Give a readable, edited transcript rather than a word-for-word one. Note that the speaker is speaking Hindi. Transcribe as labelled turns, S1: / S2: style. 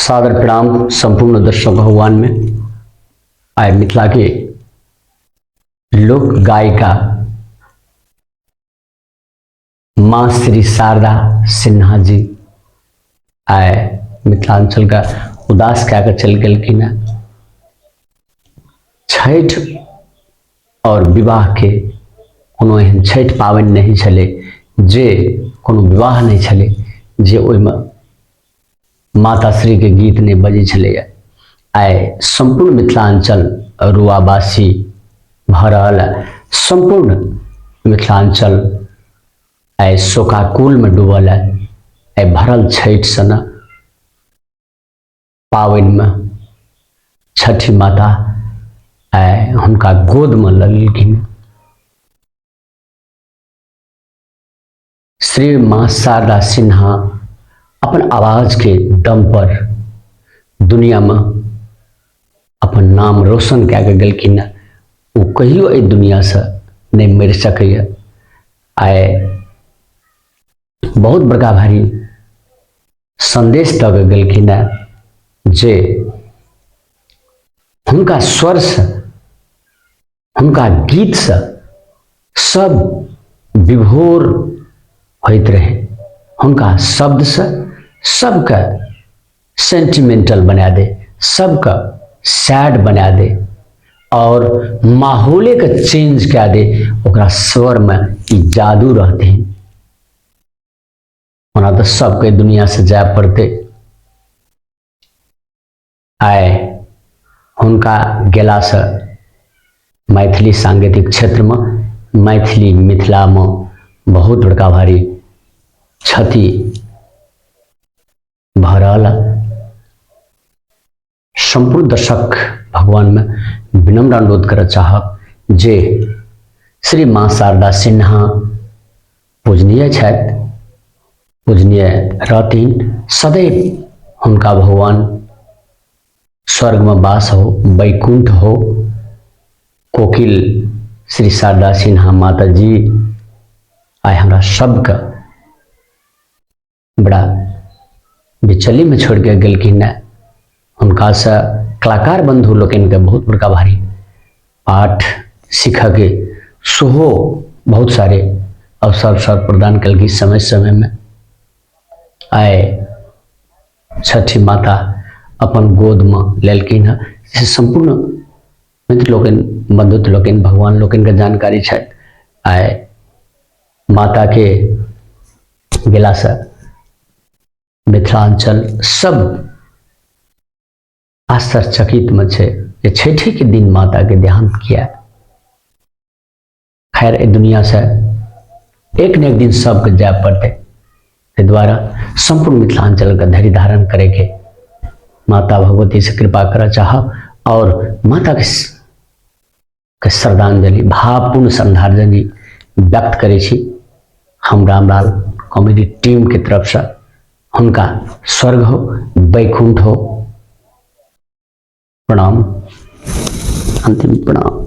S1: सादर प्रणाम संपूर्ण दर्शक भगवान में। आय मिथिला के लोक गायिका माँ श्री शारदा सिन्हा जी आय मिथिलांचल का उदास क्या कर चल गलखिन। छठ और विवाह के कोनो एहन छठ पाबनि नहीं छले जे कोनो विवाह नहीं छले जे ओहिमे माता श्री के गीत नहीं बजै छले। आय संपूर्ण मिथिलांचल रुआबासी भरल, संपूर्ण मिथिलांचल आय शोकाकुल में डूबल है। आय भरल छठ सन पाबनि में छठी माता आय हुनका गोद में लगलखिन। श्री माँ शारदा सिन्हा अपन आवाज के दम पर दुनिया में अपन नाम रोशन क्या गलखिन। वो कहियो ए दुनिया से नहीं मर सकै। आय बहुत बड़का भारी संदेश तक गलखिन जे हुनका स्वर से हुनका गीत से सब विभोर होइत रहे। हुनका शब्द से सबका सेंटिमेंटल बना दे, सबका सैड बना दे और माहौले का चेंज क्या दे। ओकरा स्वर में ई जादू रहते हैं। ओना तो सबके दुनिया से जाय पड़ते। आय हुनका गेला से मैथिली सांगीतिक क्षेत्र में, मैथिली मिथिला में बहुत बड़का भारी क्षति भरल। संपूर्ण दर्शक भगवान में विनम्र अनुरोध कर चाहब जे श्री माँ शारदा सिन्हा पूजनीय छथि, पूजनीय रहथिन। सदैव हुनका भगवान स्वर्ग में वास हो, वैकुंठ हो। कोकिल श्री शारदा सिन्हा माता जी आय हमरा सबका बड़ा बिचली में छोड़ के गलखिन। उनका से कलाकार बंधु लोकन के बहुत बड़का भारी पाठ सीख के सोहो बहुत सारे अवसर प्रदान कल समय समय में। आय छठी माता अपन गोद में लेलखिन। संपूर्ण मित्र लोकन, बंधुत्व लोकन, भगवान लोकन के जानकारी है। आय माता के गेला से मिथिलांचल सब आश्चर्यचकित में छे। ये छठी के दिन माता के देहांत किया। खैर ए दुनिया से एक न एक दिन सबके जाय पड़ते। द्वारा संपूर्ण मिथिलांचल का धैर्य धारण करे के माता भगवती से कृपा कर चाह और माता के श्रद्धांजलि, भावपूर्ण श्रद्धांजलि व्यक्त करे छी हम रामलाल कॉमेडी टीम की तरफ से। उनका स्वर्ग हो, वैकुंठ हो। प्रणाम, अंतिम प्रणाम।